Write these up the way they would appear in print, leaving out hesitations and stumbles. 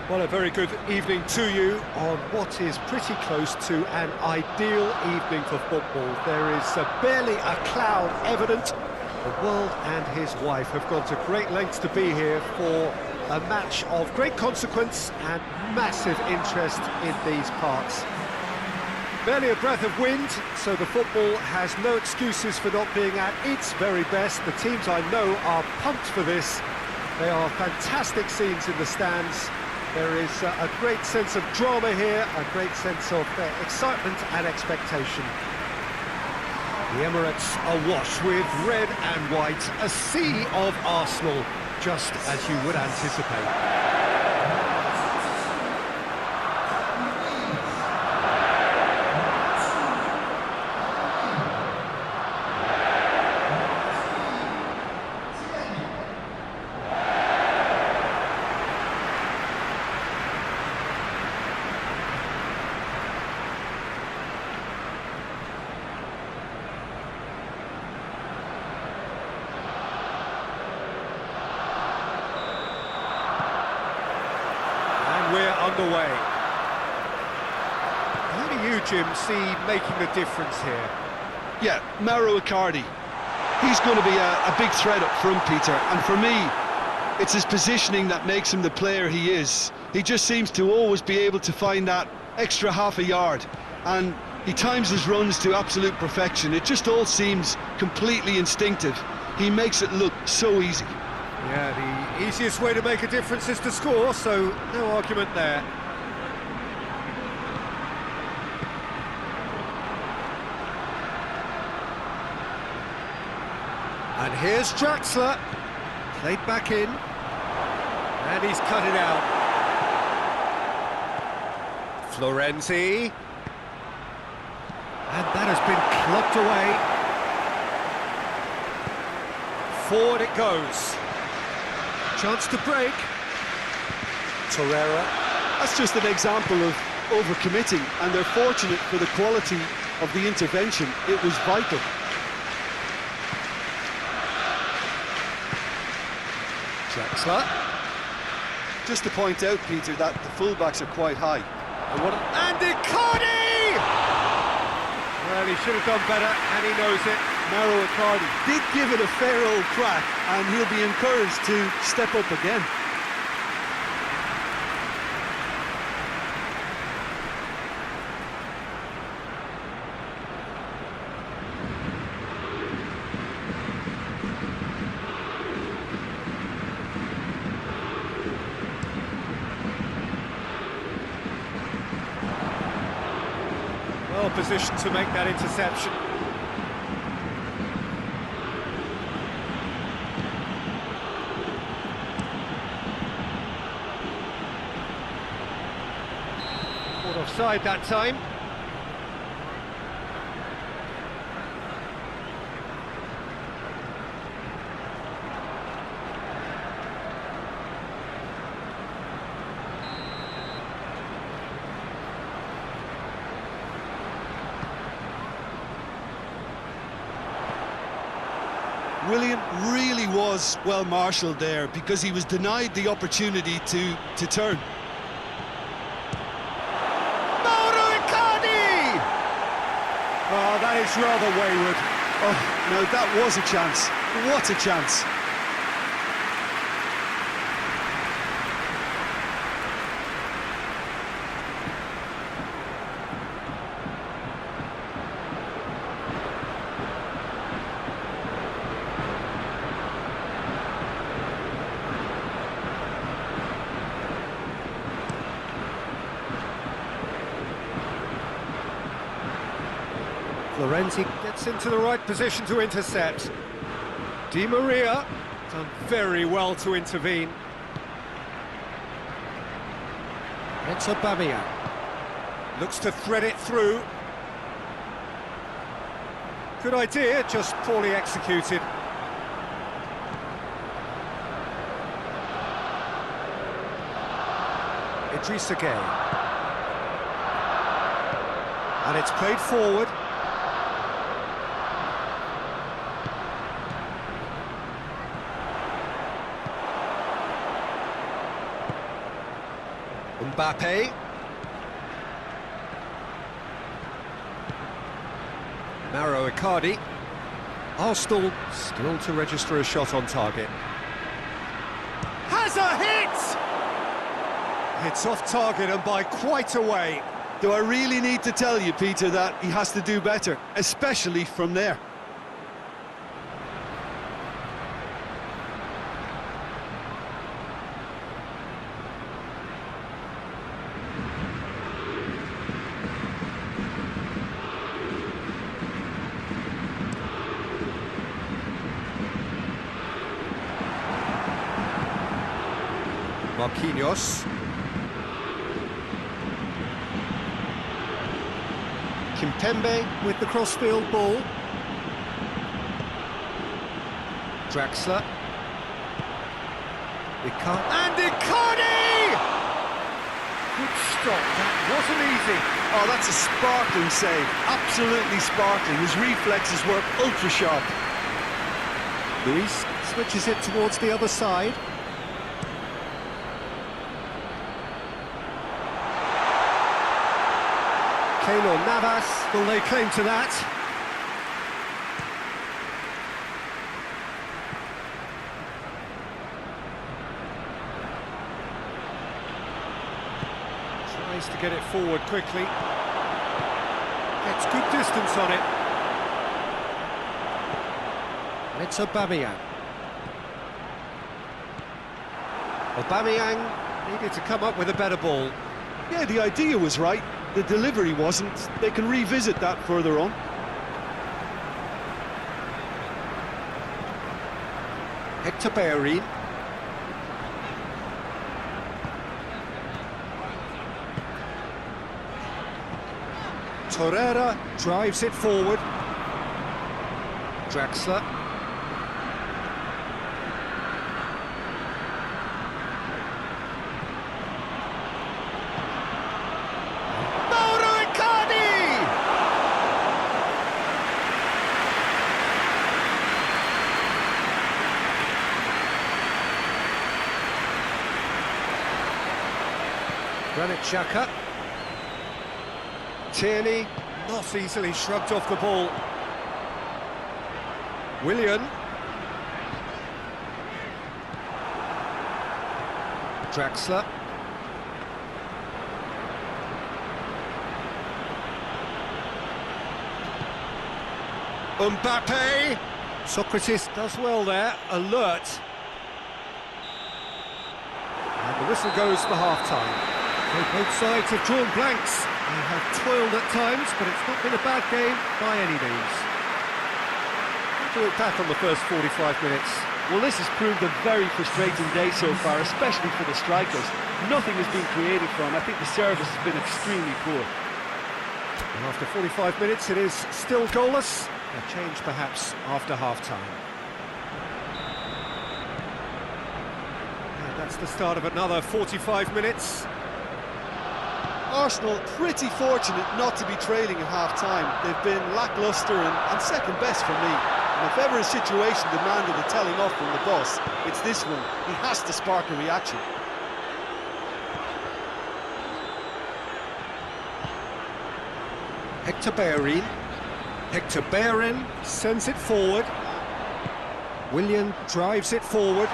Well, a very good evening to you on what is pretty close to an ideal evening for football. There is barely a cloud evident. The world and his wife have gone to great lengths to be here for a match of great consequence and massive interest in these parts. Barely a breath of wind, so the football has no excuses for not being at its very best. The teams I know are pumped for this. They are fantastic scenes in the stands. There is a great sense of drama here, a great sense of excitement and expectation. The Emirates awash with red and white, a sea of Arsenal, just as you would anticipate. We're underway. Who do you, Jim, see making the difference here? Yeah, Mauro Icardi. He's going to be a big threat up front, Peter. And for me, it's his positioning that makes him the player he is. He just seems to always be able to find that extra half a yard. And he times his runs to absolute perfection. It just all seems completely instinctive. He makes it look so easy. Yeah, the easiest way to make a difference is to score, so no argument there. And here's Draxler, played back in, and he's cut it out. Florenzi, and that has been clocked away. Forward it goes. Chance to break. Torreira. That's just an example of overcommitting, and they're fortunate for the quality of the intervention. It was vital. Draxler. Just to point out, Peter, that the fullbacks are quite high. And Icardi! Well, he should have done better, and he knows it. Mauro Icardi did give it a fair old crack, and he'll be encouraged to step up again. Well positioned to make that interception. Offside that time. Willian really was well marshalled there because he was denied the opportunity to turn. Oh, that is rather wayward. Oh, no, that was a chance. What a chance. Florenzi gets into the right position to intercept. Di Maria done very well to intervene. It's Aubameyang. Looks to thread it through. Good idea, just poorly executed. Idrissa Gueye. And it's played forward. Mbappe. Mauro Icardi. Arsenal still to register a shot on target. Has a hit! It's off target and by quite a way. Do I really need to tell you, Peter, that he has to do better, especially from there? Marquinhos. Kimpembe with the crossfield ball. Draxler. And Icardi! Good stop, that wasn't easy. Oh, that's a sparkling save, absolutely sparkling. His reflexes were ultra sharp. Luis switches it towards the other side. Keylor Navas, will they claim to that? Tries to get it forward quickly. Gets good distance on it. And it's Aubameyang. Aubameyang needed to come up with a better ball. Yeah, the idea was right. The delivery wasn't. They can revisit that further on. Hector Bellerin. Torreira drives it forward. Draxler. Granit Xhaka. Tierney, not easily shrugged off the ball. Willian. Draxler. Mbappe. Socrates does well there, alert. And the whistle goes for half-time. Both sides have drawn blanks. They have toiled at times, but it's not been a bad game by any means. How do you look back on the first 45 minutes? Well, this has proved a very frustrating day so far, especially for the strikers. Nothing has been created for them. I think the service has been extremely poor. And after 45 minutes, it is still goalless. A change, perhaps, after half-time. And that's the start of another 45 minutes. Arsenal pretty fortunate not to be trailing at half-time. They've been lacklustre and second best for me. And if ever a situation demanded a telling off from the boss, it's this one. He has to spark a reaction. Hector Bellerin. Hector Bellerin sends it forward. Willian drives it forward.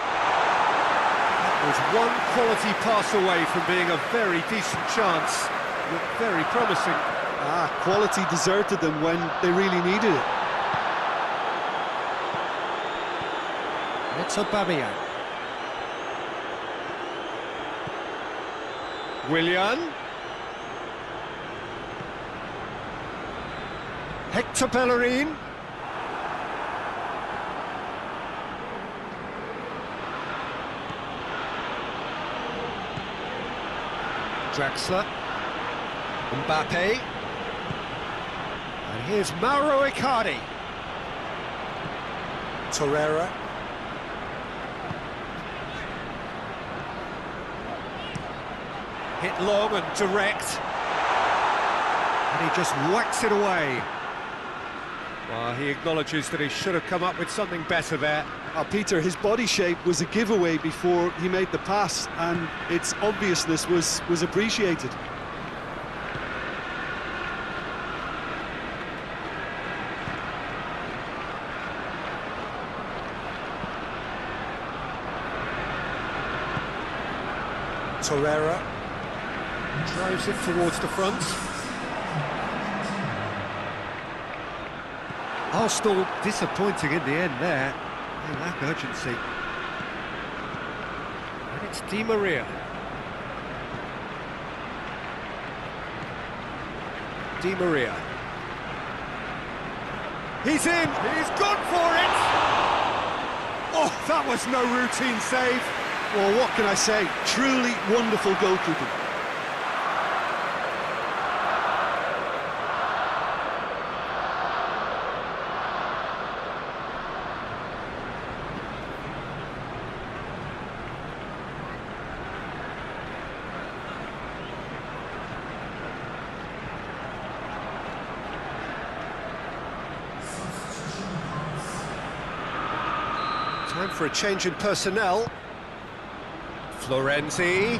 That was one quality pass away from being a very decent chance. Looked very promising. Quality deserted them when they really needed it. It's Aubameyang. Willian. Hector Bellerin. Draxler. Mbappe. And here's Mauro Icardi. Torreira. Hit long and direct. And he just whacks it away. Well, he acknowledges that he should have come up with something better there. Peter, his body shape was a giveaway before he made the pass, and its obviousness was appreciated. Torreira drives it towards the front. Arsenal disappointing in the end there. They lack urgency. And it's Di Maria. Di Maria. He's in! He's gone for it! Oh, that was no routine save. Well, what can I say? Truly wonderful goalkeeping. Time for a change in personnel. Florenzi.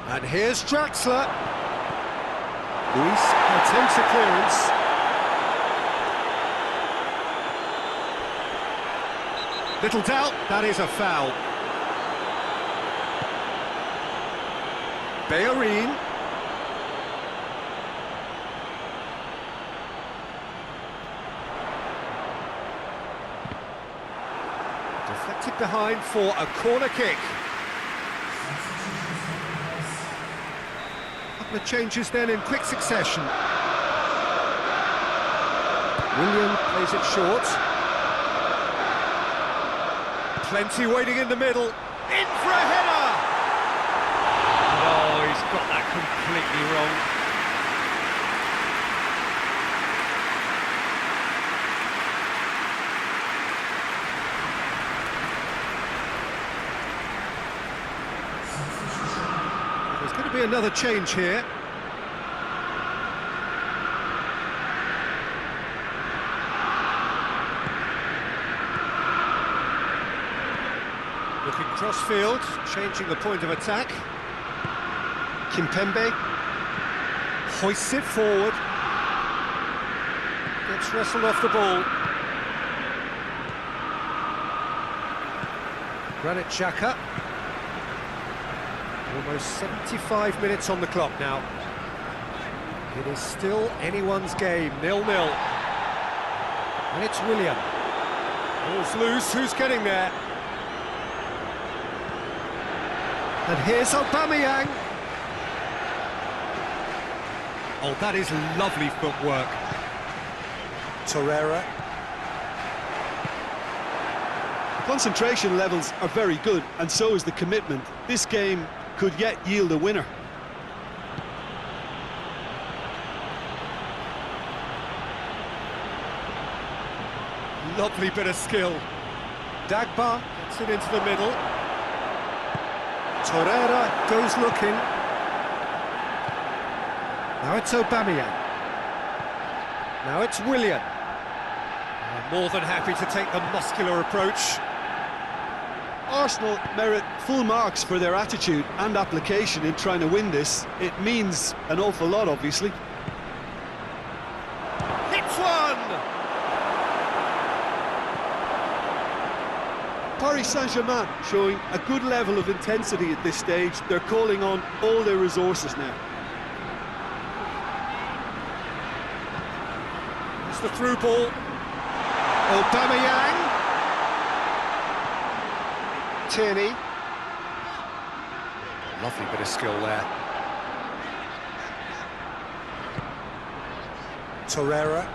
And here's Draxler. Luis attempts a clearance. Little doubt, that is a foul. Bellerin. Deflected behind for a corner kick. Couple of changes then in quick succession. William plays it short. Plenty waiting in the middle. In for a header! Oh, he's got that completely wrong. There's going to be another change here. Looking cross-field, changing the point of attack. Kimpembe hoists it forward. Gets wrestled off the ball. Granit Xhaka. Almost 75 minutes on the clock now. It is still anyone's game, 0-0. And it's William. Ball's loose, who's getting there? And here's Aubameyang. Oh, that is lovely footwork. Torreira. Concentration levels are very good, and so is the commitment. This game could yet yield a winner. Lovely bit of skill. Dagba gets it into the middle. Torreira goes looking. Now it's Aubameyang. Now it's Willian. More than happy to take the muscular approach. Arsenal merit full marks for their attitude and application in trying to win this. It means an awful lot, obviously. Hits one! Paris Saint-Germain showing a good level of intensity at this stage. They're calling on all their resources now. It's the through ball. Aubameyang. Tierney. Lovely bit of skill there. Torreira.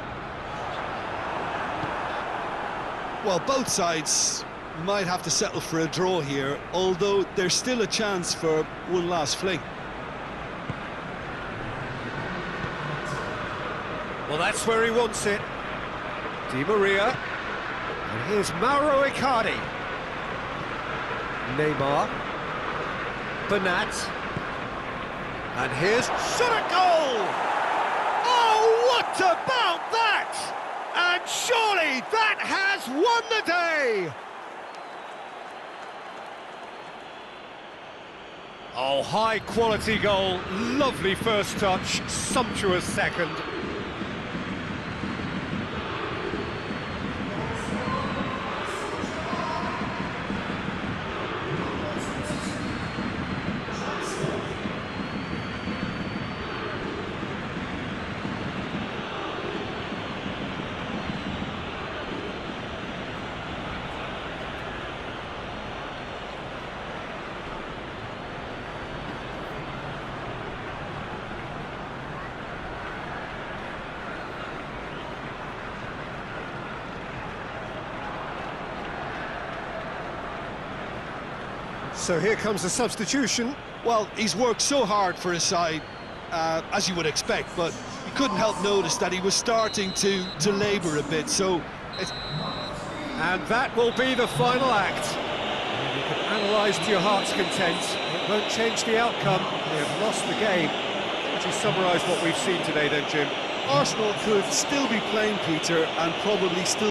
Well, both sides might have to settle for a draw here, although there's still a chance for one last fling. Well, that's where he wants it. Di Maria. And here's Mauro Icardi. Neymar. Bernat. And here's shot at goal! Oh, what about that? And Surely that has won the day! Oh, high-quality goal, lovely first touch, sumptuous second. So here comes the substitution. Well, he's worked so hard for his side, as you would expect, but you couldn't help notice that he was starting to labour a bit, so... And that will be the final act. You can analyse to your heart's content. It won't change the outcome. They have lost the game. Would you summarise what we've seen today then, Jim? Arsenal could still be playing, Peter, and probably still